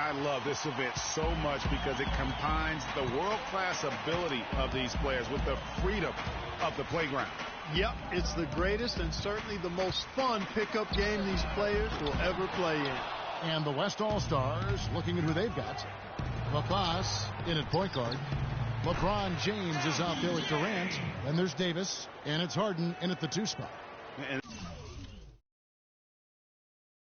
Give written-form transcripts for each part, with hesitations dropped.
I love this event so much because it combines the world-class ability of these players with the freedom of the playground. Yep, it's the greatest and certainly the most fun pickup game these players will ever play in. And the West All-Stars looking at who they've got. Lapas in at point guard. LeBron James is out there with Durant. And there's Davis. And it's Harden in at the 2 spot. And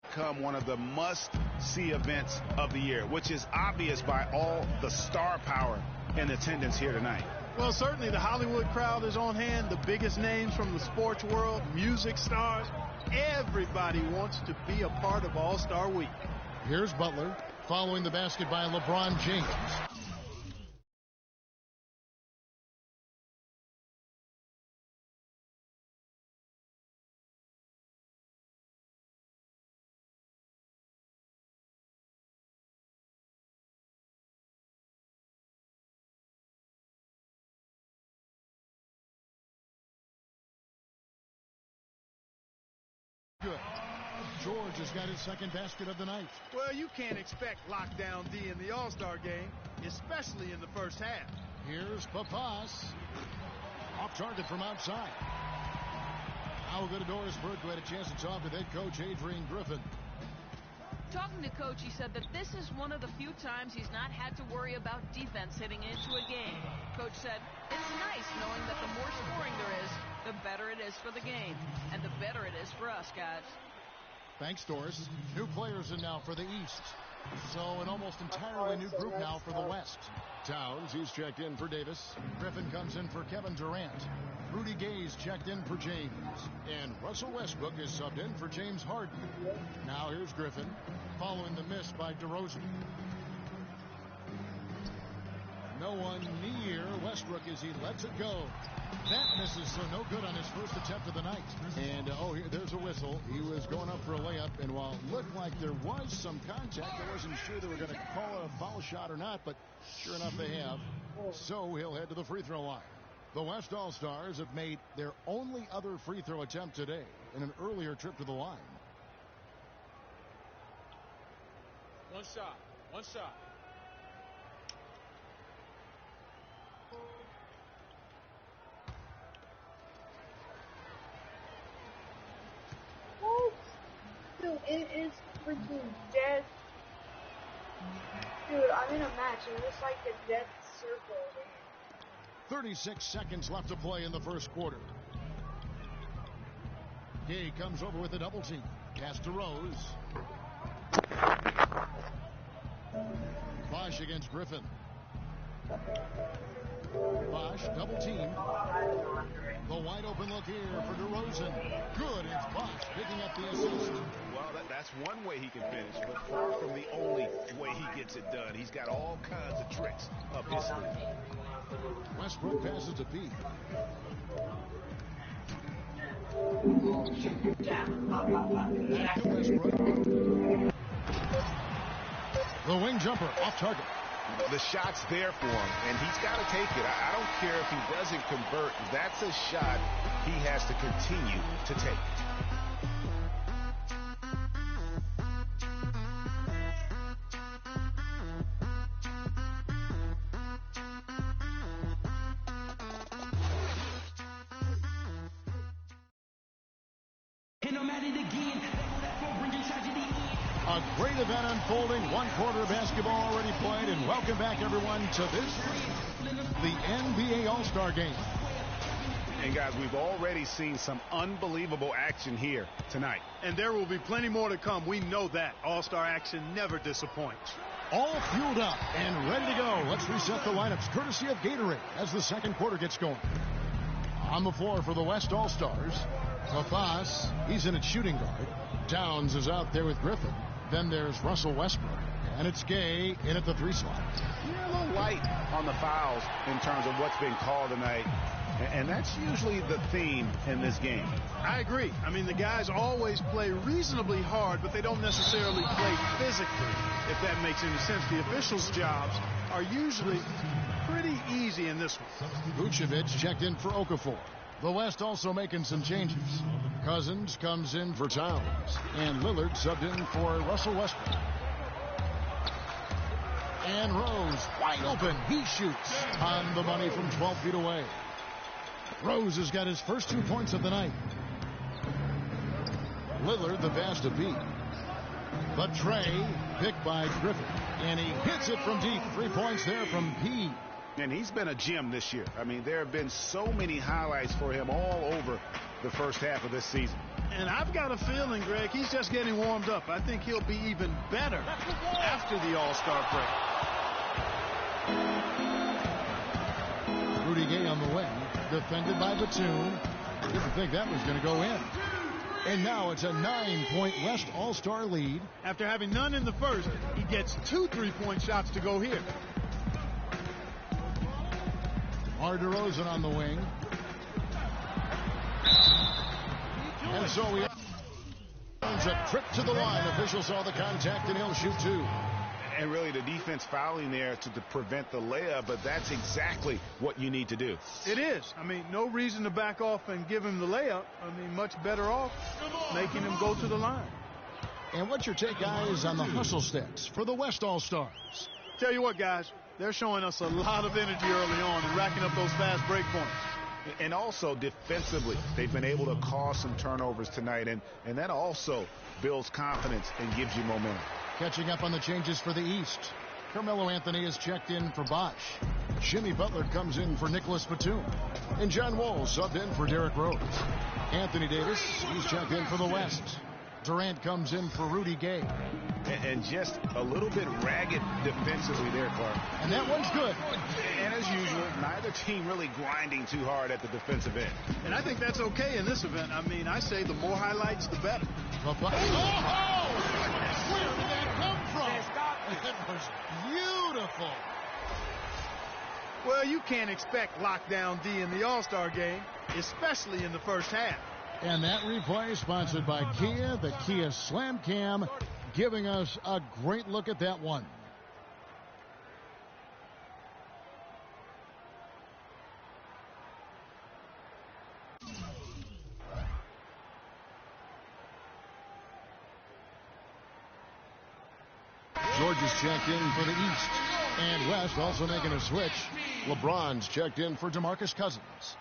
become one of the must-see events of the year, which is obvious by all the star power in attendance here tonight. Well, certainly the Hollywood crowd is on hand, the biggest names from the sports world, music stars. Everybody wants to be a part of All-Star Week. Here's Butler following the basket by LeBron James. Good. George has got his second basket of the night. Well, you can't expect lockdown D in the All-Star game, especially in the first half. Here's Papas. Off target from outside. Now we'll go to Doris Burke, who had a chance to talk with head coach Adrian Griffin. Talking to Coach, he said that this is one of the few times he's not had to worry about defense hitting into a game. Coach said, it's nice knowing that the more scoring there is, the better it is for the game, and the better it is for us, guys. Thanks, Doris. New players in now for the East. So an almost entirely new group now for the West. Towns, he's checked in for Davis. Griffin comes in for Kevin Durant. Rudy Gay's checked in for James. And Russell Westbrook is subbed in for James Harden. Now here's Griffin, following the miss by DeRozan. No one near Westbrook as he lets it go. That misses, so no good on his first attempt of the night. And, here, there's a whistle. He was going up for a layup, and while it looked like there was some contact, I wasn't sure they were going to call a foul shot or not, but sure enough they have. So he'll head to the free throw line. The West All-Stars have made their only other free throw attempt today in an earlier trip to the line. One shot. One shot. Dude, it is freaking death. Dude, I'm in a match and it's like a death circle. 36 seconds left to play in the first quarter. Gay comes over with a double team. Pass to Rose. Bosch against Griffin. Bosch, double team. The wide open look here for DeRozan. Good, it's Bosch picking up the assist. Well, that's one way he can finish, but far from the only way he gets it done. He's got all kinds of tricks up his sleeve. Westbrook passes to Pete. Back to Westbrook. The wing jumper off target. The shot's there for him, and he's got to take it. I don't care if he doesn't convert. That's a shot he has to continue to take. A great event unfolding. One quarter of basketball already played, and welcome back, everyone, to this, the NBA All-Star Game. And, guys, we've already seen some unbelievable action here tonight. And there will be plenty more to come. We know that. All-Star action never disappoints. All fueled up and ready to go. Let's reset the lineups, courtesy of Gatorade, as the second quarter gets going. On the floor for the West All-Stars, Papas, he's in at shooting guard. Towns is out there with Griffin. Then there's Russell Westbrook. And it's Gay in at the 3 slot. Yeah, a little light on the fouls in terms of what's been called tonight. And that's usually the theme in this game. I agree. I mean, the guys always play reasonably hard, but they don't necessarily play physically, if that makes any sense. The officials' jobs are usually pretty easy in this one. Vucevic checked in for Okafor. The West also making some changes. Cousins comes in for Towns. And Lillard subbed in for Russell Westbrook. And Rose, wide open. He shoots on the money from 12 feet away. Rose has got his first 2 points of the night. Lillard, the pass to Pete. The tray, picked by Griffin. And he hits it from deep. 3 points there from Pete. And he's been a gem this year. I mean, there have been so many highlights for him all over the first half of this season. And I've got a feeling, Greg, he's just getting warmed up. I think he'll be even better after the All-Star break. Rudy Gay on the wing, defended by Batum. Didn't think that was going to go in. And now it's a 9-point West All-Star lead. After having none in the first, he gets 2 3-point shots to go here. DeMar DeRozan on the wing. And so he owns a trip to the line. Officials saw the contact, and he'll shoot 2. And really the defense fouling there to prevent the layup, but that's exactly what you need to do. It is. I mean, no reason to back off and give him the layup. I mean, much better off making him go to the line. And what's your take, guys, on the hustle stats for the West All-Stars? Tell you what, guys, they're showing us a lot of energy early on and racking up those fast break points. And also defensively, they've been able to cause some turnovers tonight, and that also builds confidence and gives you momentum. Catching up on the changes for the East. Carmelo Anthony is checked in for Bosh. Jimmy Butler comes in for Nicholas Batum. And John Wall subbed in for Derrick Rose. Anthony Davis, he's checked in for the West. Durant comes in for Rudy Gay. And just a little bit ragged defensively there, Clark. And that one's good. And as usual, neither team really grinding too hard at the defensive end. And I think that's okay in this event. I mean, I say the more highlights, the better. Oh! Where did that come from? It was beautiful. Well, you can't expect lockdown D in the All-Star game, especially in the first half. And that replay sponsored by Kia, the Kia Slam Cam, giving us a great look at that one. George is checked in for the East. And West also making a switch. LeBron's checked in for DeMarcus Cousins.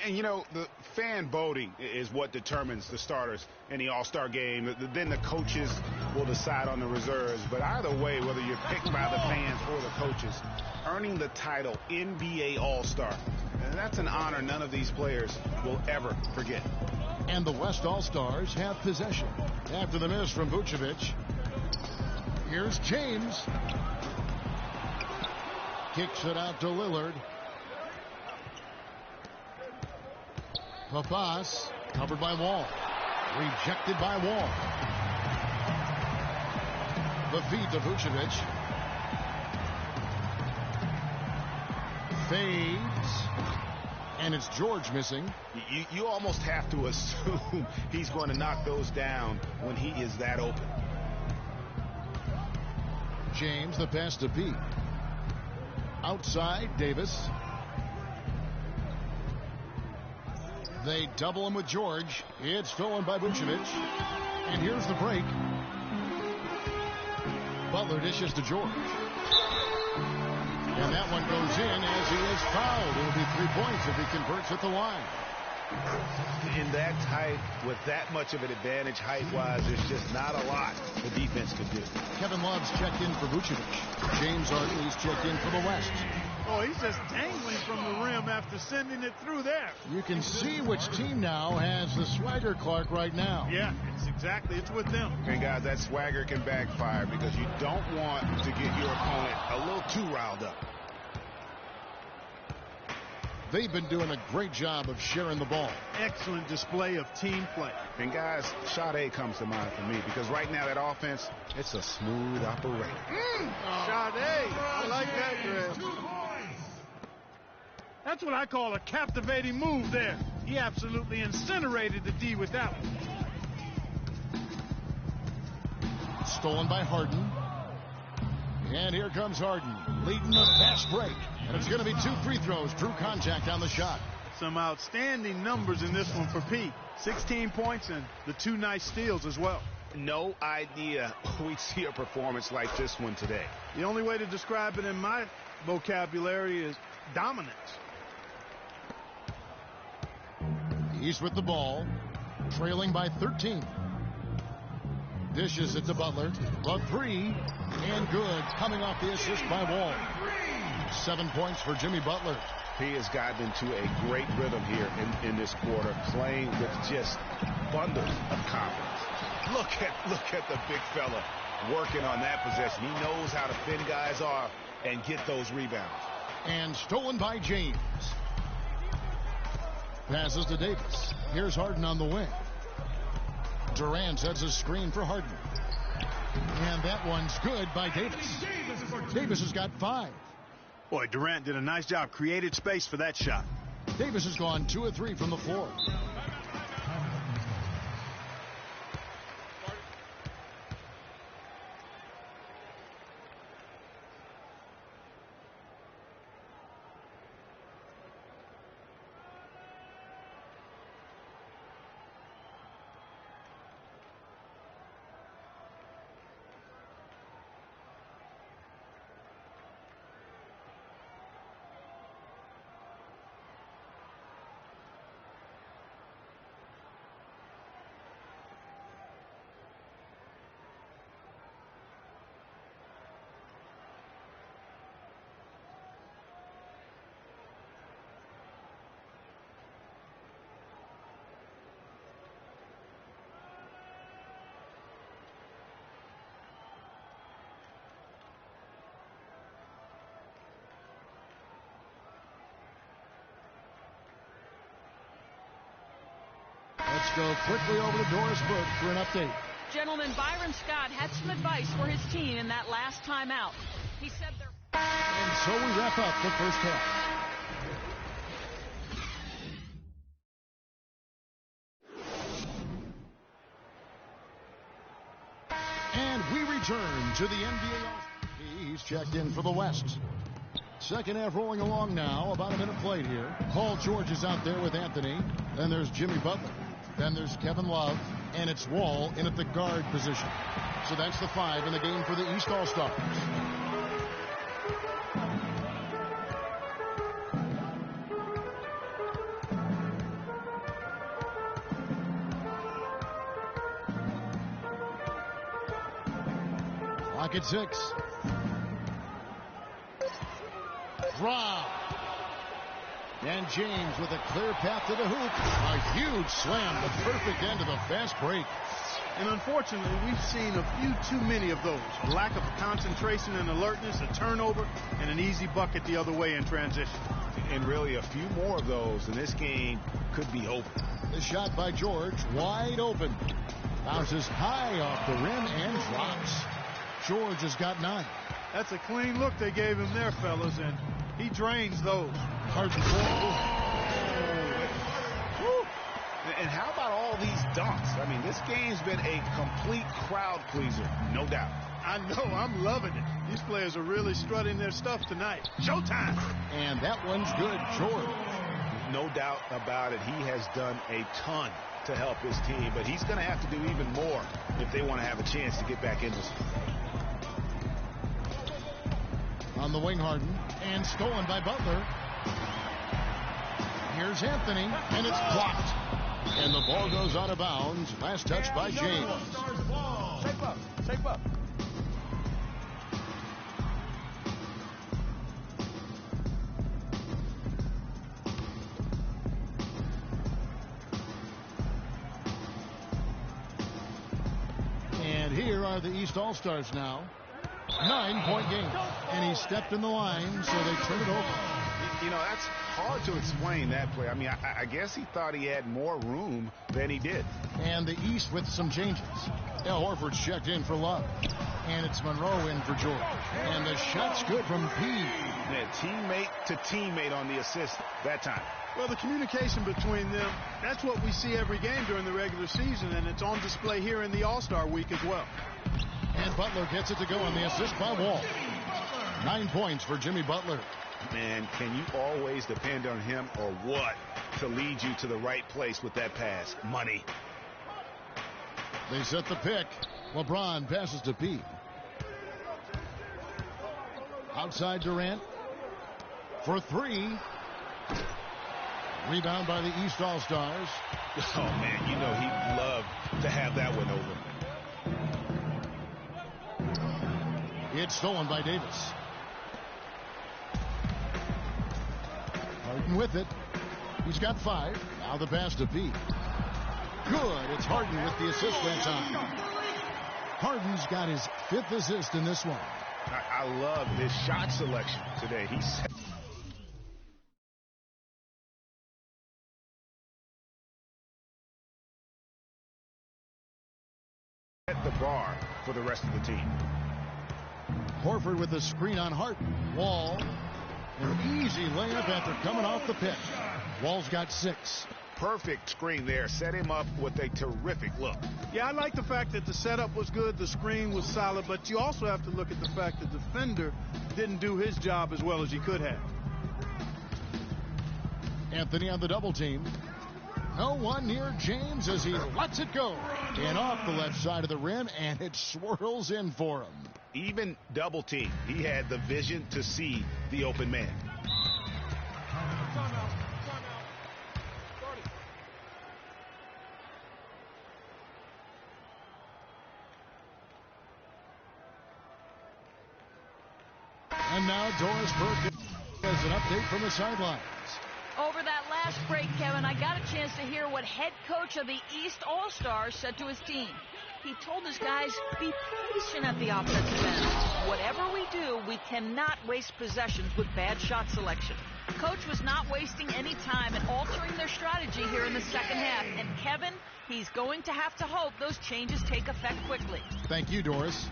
And, you know, the fan voting is what determines the starters in the All-Star game. Then the coaches will decide on the reserves. But either way, whether you're picked by the fans or the coaches, earning the title NBA All-Star, and that's an honor none of these players will ever forget. And the West All-Stars have possession. After the miss from Vucevic, here's James. Kicks it out to Lillard. Papas, covered by Wall. Rejected by Wall. The feed to Vucevic. Fades. And it's George missing. You almost have to assume he's going to knock those down when he is that open. James, the pass to Pete. Outside, Davis. They double him with George. It's stolen by Vucevic. And here's the break. Butler dishes to George. And that one goes in as he is fouled. It'll be 3 points if he converts at the line. In that tight, with that much of an advantage height-wise, there's just not a lot the defense could do. Kevin Love's checked in for Vucevic. James Harden, he's checked in for the West. Oh, he's just dangling from the rim after sending it through there. You can see which team now has the swagger, Clark, right now. Yeah, it's with them. And guys, that swagger can backfire because you don't want to get your opponent a little too riled up. They've been doing a great job of sharing the ball. Excellent display of team play. And guys, Sade comes to mind for me because right now that offense, it's a smooth operation. Sade, I like that, Greg. That's what I call a captivating move there. He absolutely incinerated the D with that one. Stolen by Harden. And here comes Harden, leading the fast break. And it's going to be 2 free throws, true contact on the shot. Some outstanding numbers in this one for Pete. 16 points and the 2 nice steals as well. No idea we'd see a performance like this one today. The only way to describe it in my vocabulary is dominance. East with the ball, trailing by 13. Dishes it to Butler. The three, and good, coming off the assist by Wall. 7 points for Jimmy Butler. He has gotten into a great rhythm here in this quarter, playing with just bundles of confidence. Look at the big fella working on that possession. He knows how to thin guys off and get those rebounds. And stolen by James. Passes to Davis. Here's Harden on the wing. Durant sets a screen for Harden. And that one's good by Davis. Davis has got 5. Boy, Durant did a nice job. Created space for that shot. Davis has gone 2 of 3 from the floor. Let's go quickly over to Doris Burke for an update. Gentlemen, Byron Scott had some advice for his team in that last timeout. He said they're... And so we wrap up the first half. And we return to the NBA All-Star. He's checked in for the West. Second half rolling along now. About a minute played here. Paul George is out there with Anthony. Then there's Jimmy Butler. Then there's Kevin Love. And it's Wall in at the guard position. So that's the 5 in the game for the East All-Stars. Clock at 6. Draw. And James with a clear path to the hoop. A huge slam, the perfect end of the fast break. And unfortunately, we've seen a few too many of those. A lack of concentration and alertness, a turnover, and an easy bucket the other way in transition. And really a few more of those, and this game could be over. The shot by George, wide open. Bounces high off the rim and drops. George has got 9. That's a clean look they gave him there, fellas, and he drains those. Harden. And how about all these dunks? I mean, this game's been a complete crowd pleaser, no doubt. I know, I'm loving it. These players are really strutting their stuff tonight. Showtime. And that one's good, George. No doubt about it. He has done a ton to help his team, but he's going to have to do even more if they want to have a chance to get back in this. On the wing, Harden, and stolen by Butler. Here's Anthony, and it's blocked. And the ball goes out of bounds. Last touch by James. Shape up, shape up. And here are the East All-Stars now. 9-point game. And he stepped in the line, so they turn it over. You know, that's hard to explain that play. I mean, I guess he thought he had more room than he did. And the East with some changes. Al Horford's checked in for Love. And it's Monroe in for George. And the shot's good from P. Yeah, teammate to teammate on the assist that time. Well, the communication between them, that's what we see every game during the regular season, and it's on display here in the All-Star week as well. And Butler gets it to go on the assist by Wall. 9 points for Jimmy Butler. Man, can you always depend on him or what to lead you to the right place with that pass? Money. They set the pick. LeBron passes to P. Outside Durant. For three. Rebound by the East All-Stars. Oh, man, you know he'd love to have that one over. It's stolen by Davis. Harden with it. He's got 5. Now the pass to P. Good. It's Harden with the assist that time. Harden's got his 5th assist in this one. I love his shot selection today. He's set the bar for the rest of the team. Horford with the screen on Harden. Wall. An easy layup after coming off the pick. Wall's got 6. Perfect screen there. Set him up with a terrific look. Yeah, I like the fact that the setup was good, the screen was solid, but you also have to look at the fact that the defender didn't do his job as well as he could have. Anthony on the double team. No one near James as he lets it go. And off the left side of the rim, and it swirls in for him. Even double team, he had the vision to see the open man. And now Doris Burke has an update from the sidelines. Over that last break, Kevin, I got a chance to hear what head coach of the East All-Stars said to his team. He told his guys, be patient at the offensive end. Whatever we do, we cannot waste possessions with bad shot selection. Coach was not wasting any time in altering their strategy here in the second half. And Kevin, he's going to have to hope those changes take effect quickly. Thank you, Doris.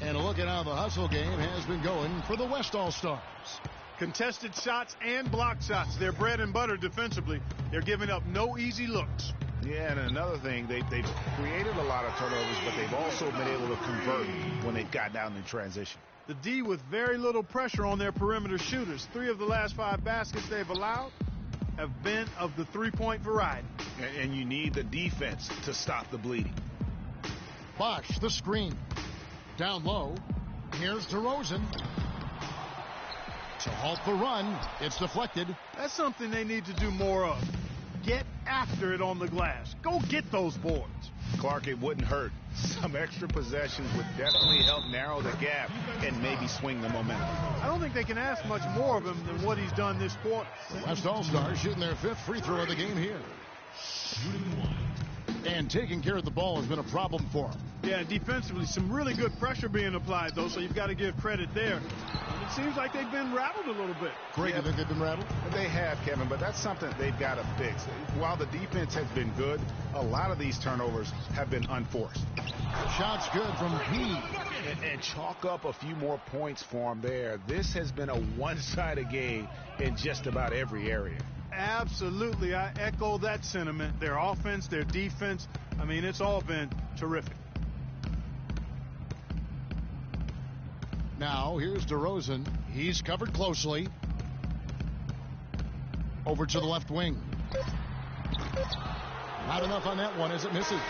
And a look at how the hustle game has been going for the West All-Stars. Contested shots and block shots. They're bread and butter defensively. They're giving up no easy looks. Yeah, and another thing, they've created a lot of turnovers, but they've also been able to convert when they've gotten down in transition. The D with very little pressure on their perimeter shooters. 3 of the last 5 baskets they've allowed have been of the three-point variety. And you need the defense to stop the bleeding. Bosh, the screen. Down low. Here's DeRozan. To halt the run, it's deflected. That's something they need to do more of. Get after it on the glass. Go get those boards. Clark, it wouldn't hurt. Some extra possessions would definitely help narrow the gap and maybe swing the momentum. I don't think they can ask much more of him than what he's done this quarter. The West All-Stars shooting their 5th free throw of the game here. And taking care of the ball has been a problem for them. Yeah, defensively, some really good pressure being applied, though, so you've got to give credit there. And it seems like they've been rattled a little bit. Greg, you think they've been rattled? They have, Kevin, but that's something they've got to fix. While the defense has been good, a lot of these turnovers have been unforced. Shots good from P. And chalk up a few more points for him there. This has been a one-sided game in just about every area. Absolutely. I echo that sentiment. Their offense, their defense, I mean, it's all been terrific. Now, here's DeRozan. He's covered closely. Over to the left wing. Not enough on that one as it misses.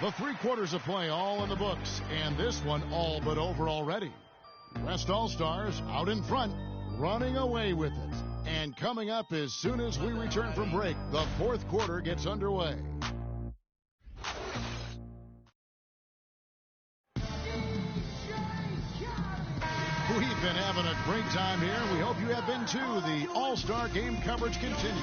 The 3 quarters of play all in the books, and this one all but over already. West All-Stars out in front, running away with it. And coming up as soon as we return from break, the 4th quarter gets underway. We've been having a great time here. We hope you have been too. The All-Star Game coverage continues.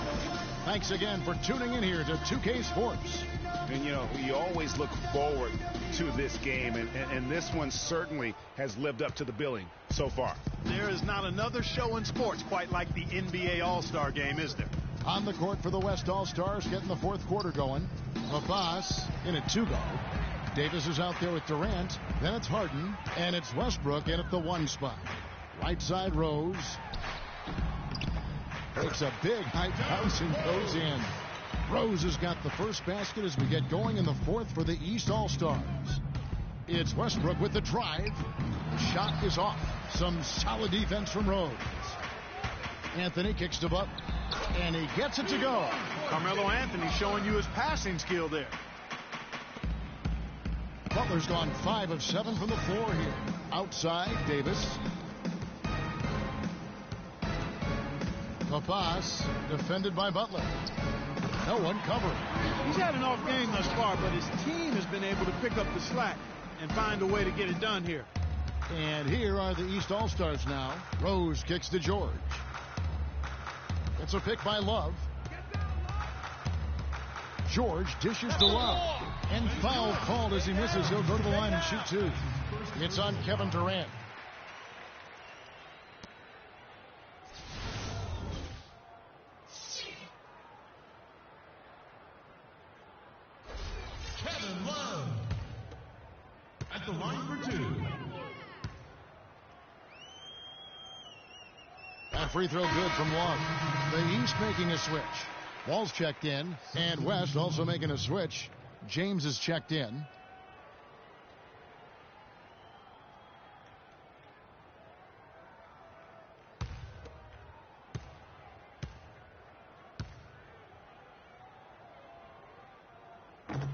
Thanks again for tuning in here to 2K Sports. And, you know, we always look forward to this game, and this one certainly has lived up to the billing so far. There is not another show in sports quite like the NBA All-Star Game, is there? On the court for the West All-Stars, getting the 4th quarter going. Abbas in at 2-go. Davis is out there with Durant. Then it's Harden, and it's Westbrook in at the 1 spot. Right side, Rose. Takes a big high bounce and goes in. Rose has got the first basket as we get going in the 4th for the East All-Stars. It's Westbrook with the drive. The shot is off. Some solid defense from Rose. Anthony kicks to Buck, and he gets it to go. Carmelo Anthony showing you his passing skill there. Butler's gone 5 of 7 from the floor here. Outside, Davis. Papas, defended by Butler. No one covering. He's had an off game thus far, but his team has been able to pick up the slack and find a way to get it done here. And here are the East All-Stars now. Rose kicks to George. It's a pick by Love. George dishes to Love. And foul called as he misses. He'll go to the line and shoot 2. It's on Kevin Durant. Kevin Love at the line for 2. That free throw good from Love. The East making a switch. Wall's checked in, and West also making a switch. James is checked in.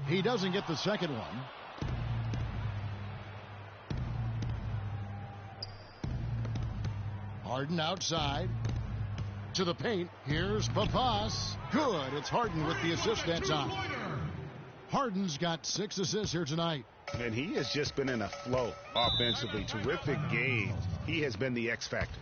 He doesn't get the second one. Harden outside. To the paint. Here's Papas. Good. It's Harden with the assist that time. Harden's got 6 assists here tonight. And he has just been in a flow offensively. Terrific games. He has been the X factor.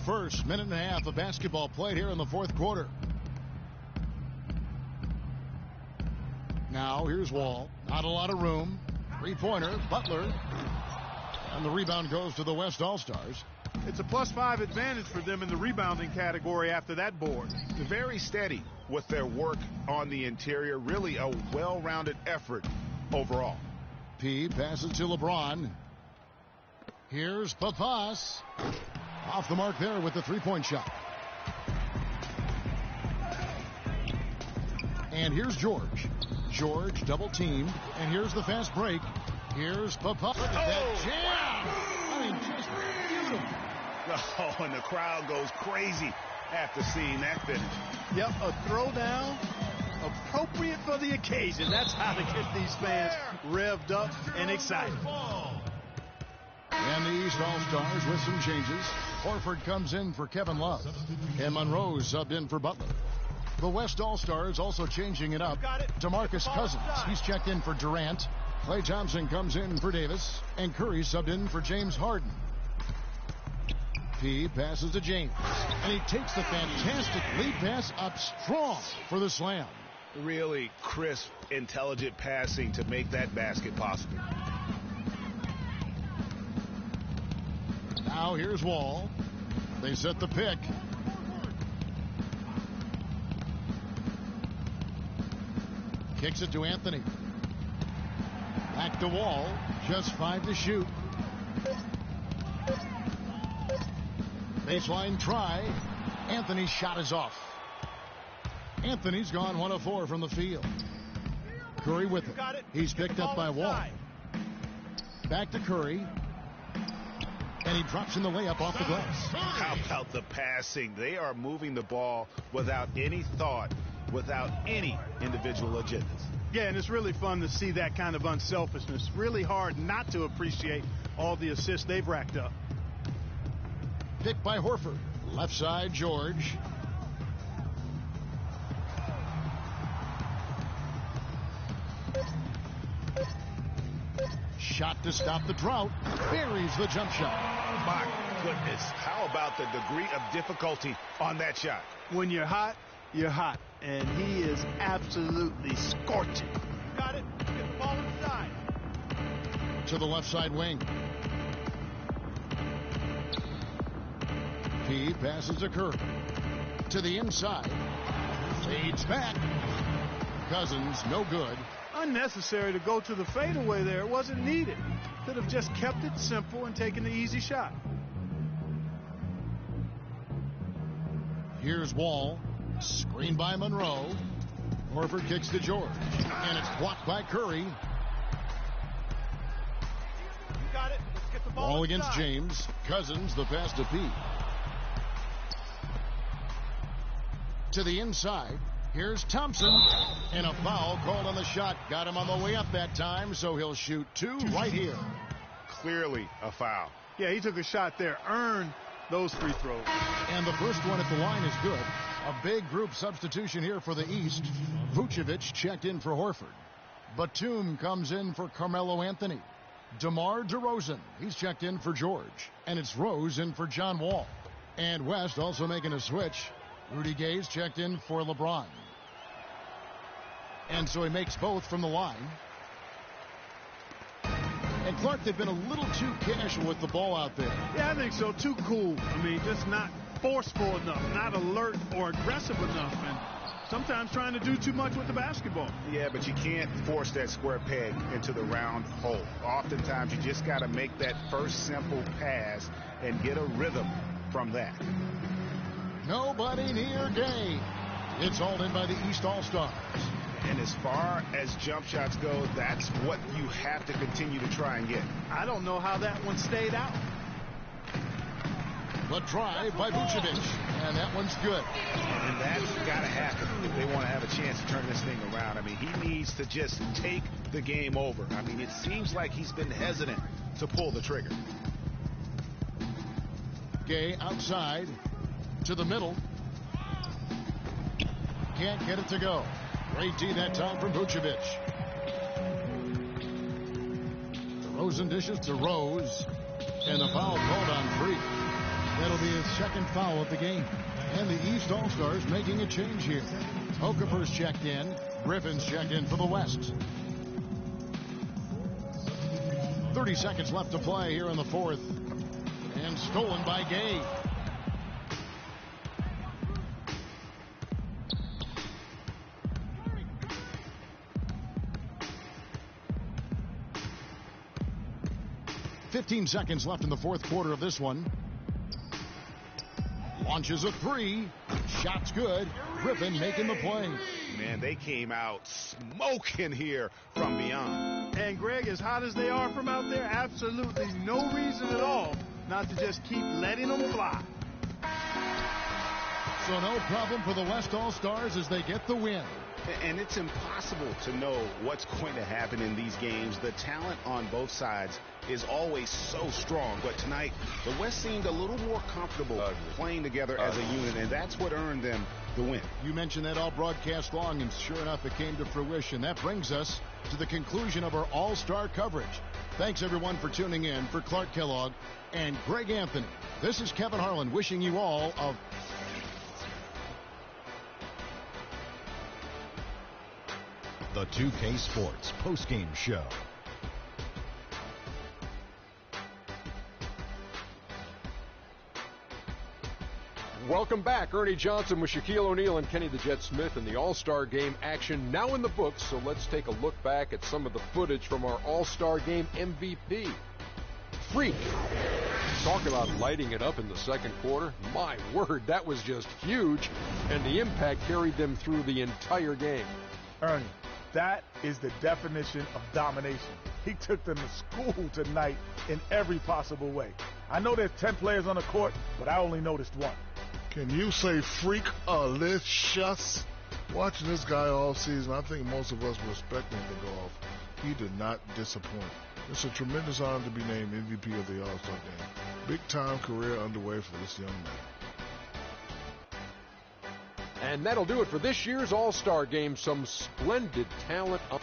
First minute and a half of basketball played here in the fourth quarter. Now here's Wall. Not a lot of room. Three-pointer. Butler. And the rebound goes to the West All-Stars. It's a +5 advantage for them in the rebounding category after that board. Very steady with their work on the interior. Really a well-rounded effort overall. P passes to LeBron. Here's Papas. Off the mark there with the three-point shot. And here's George. George double-teamed. And here's the fast break. Here's Papas. Look at that jam. I mean, just beautiful. Oh, and the crowd goes crazy after seeing that finish. Yep, a throwdown appropriate for the occasion. That's how to get these fans revved up and excited. And the East All-Stars with some changes. Horford comes in for Kevin Love. And Monroe subbed in for Butler. The West All-Stars also changing it up. DeMarcus Cousins, he's checked in for Durant. Klay Thompson comes in for Davis. And Curry subbed in for James Harden. P passes to James. And he takes the fantastic lead pass up strong for the slam. Really crisp, intelligent passing to make that basket possible. Now here's Wall. They set the pick. Kicks it to Anthony. Back to Wall. Just 5 to shoot. Baseline try. Anthony's shot is off. Anthony's gone 1 of 4 from the field. Curry with it. He's picked up by Wall. Back to Curry. And he drops in the layup off the glass. How about the passing? They are moving the ball without any thought, without any individual agendas. Yeah, and it's really fun to see that kind of unselfishness. Really hard not to appreciate all the assists they've racked up. Picked by Horford. Left side, George. Shot to stop the drought. Buries the jump shot. My goodness. How about the degree of difficulty on that shot? When you're hot, you're hot. And he is absolutely scorching. Got it. Get the ball inside. To the left side wing. He passes to Curry. To the inside. Fades back. Cousins, no good. Unnecessary to go to the fadeaway there. It wasn't needed. Could have just kept it simple and taken the easy shot. Here's Wall. Screen by Monroe. Horford kicks to George. And it's blocked by Curry. You got it. Let's get the Ball against James. Cousins, the pass to P. To the inside. Here's Thompson. And a foul called on the shot. Got him on the way up that time, so he'll shoot two right here. Clearly a foul. Yeah, he took a shot there. Earned those free throws. And the first one at the line is good. A big group substitution here for the East. Vucevic checked in for Horford. Batum comes in for Carmelo Anthony. DeMar DeRozan, he's checked in for George. And it's Rose in for John Wall. And West also making a switch. Rudy Gay's checked in for LeBron. And so he makes both from the line. And Clark, they've been a little too casual with the ball out there. Yeah, I think so. Too cool. I mean, just not forceful enough, not alert or aggressive enough, and sometimes trying to do too much with the basketball. Yeah, but you can't force that square peg into the round hole. Oftentimes, you just got to make that first simple pass and get a rhythm from that. Nobody near Gay. It's all in by the East All-Stars. And as far as jump shots go, that's what you have to continue to try and get. I don't know how that one stayed out. The drive by Vucevic, and that one's good. And that's got to happen if they want to have a chance to turn this thing around. I mean, he needs to just take the game over. I mean, it seems like he's been hesitant to pull the trigger. Gay outside to the middle. Can't get it to go. Great D that time from Vucevic. DeRozan dishes to Rose. And the foul called on Free. That'll be his second foul of the game. And the East All-Stars making a change here. Okafor's checked in. Griffin's checked in for the West. 30 seconds left to play here in the fourth. And stolen by Gay. .15 seconds left in the fourth quarter of this one. Launches a three. Shot's good. Griffin making the play. Man, they came out smoking here from beyond. And Greg, as hot as they are from out there, absolutely no reason at all not to just keep letting them fly. So no problem for the West All-Stars as they get the win. And it's impossible to know what's going to happen in these games. The talent on both sides is always so strong. But tonight, the West seemed a little more comfortable playing together as a unit, and that's what earned them the win. You mentioned that all broadcast long, and sure enough, it came to fruition. That brings us to the conclusion of our All-Star coverage. Thanks, everyone, for tuning in. For Clark Kellogg and Greg Anthony, this is Kevin Harlan wishing you all a The 2K Sports postgame show. Welcome back. Ernie Johnson with Shaquille O'Neal and Kenny the Jet Smith in the All-Star Game action now in the books. So let's take a look back at some of the footage from our All-Star Game MVP. Freak. Talk about lighting it up in the second quarter. My word, that was just huge. And the impact carried them through the entire game. Ernie, that is the definition of domination. He took them to school tonight in every possible way. I know there's 10 players on the court, but I only noticed one. Can you say freak-alicious? Watching this guy all season, I think most of us were expecting him to go off. He did not disappoint. It's a tremendous honor to be named MVP of the All-Star Game. Big-time career underway for this young man. And that'll do it for this year's All-Star Game. Some splendid talent up.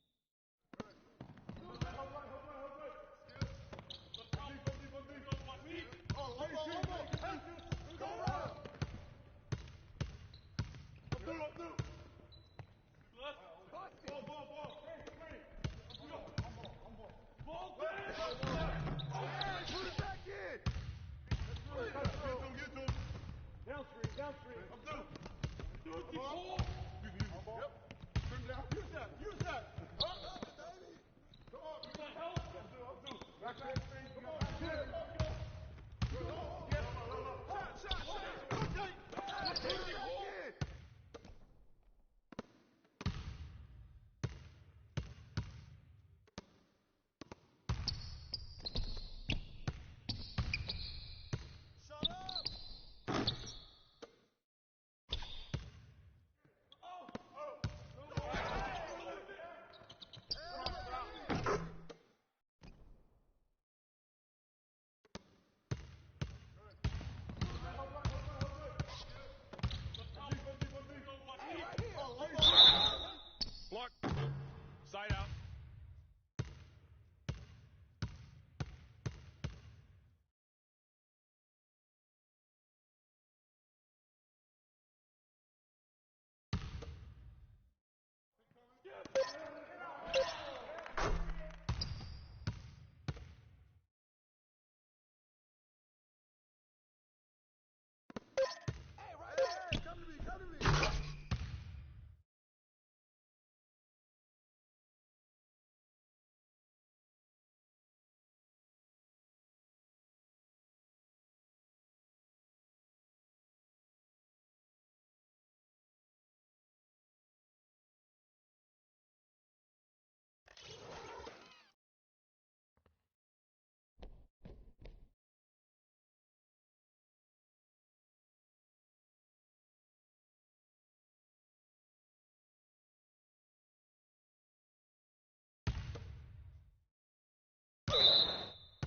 Block. Side out.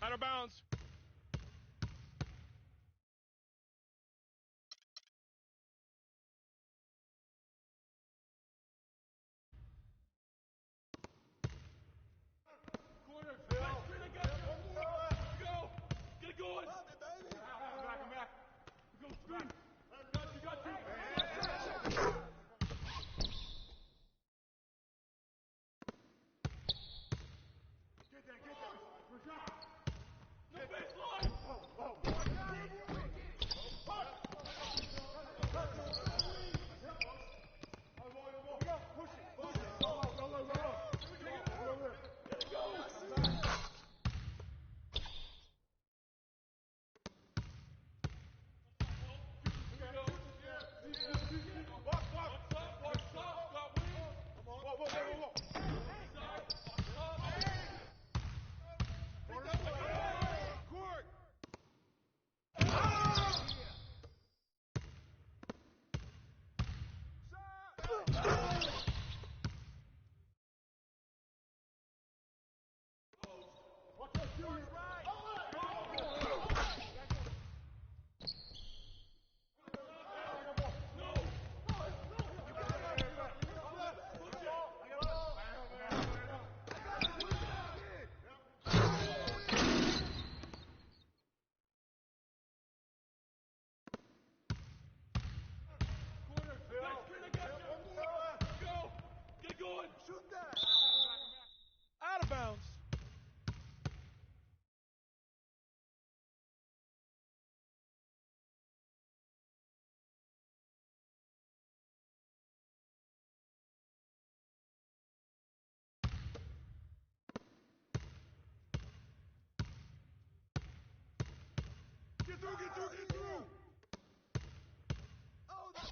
Out of bounds. Corner. Phil. I got you. Go. Get it going. I'm back. Go screen. Got you. Get that. Push out. No baseline. Shoot that! Out of bounds. Get through! Oh, that's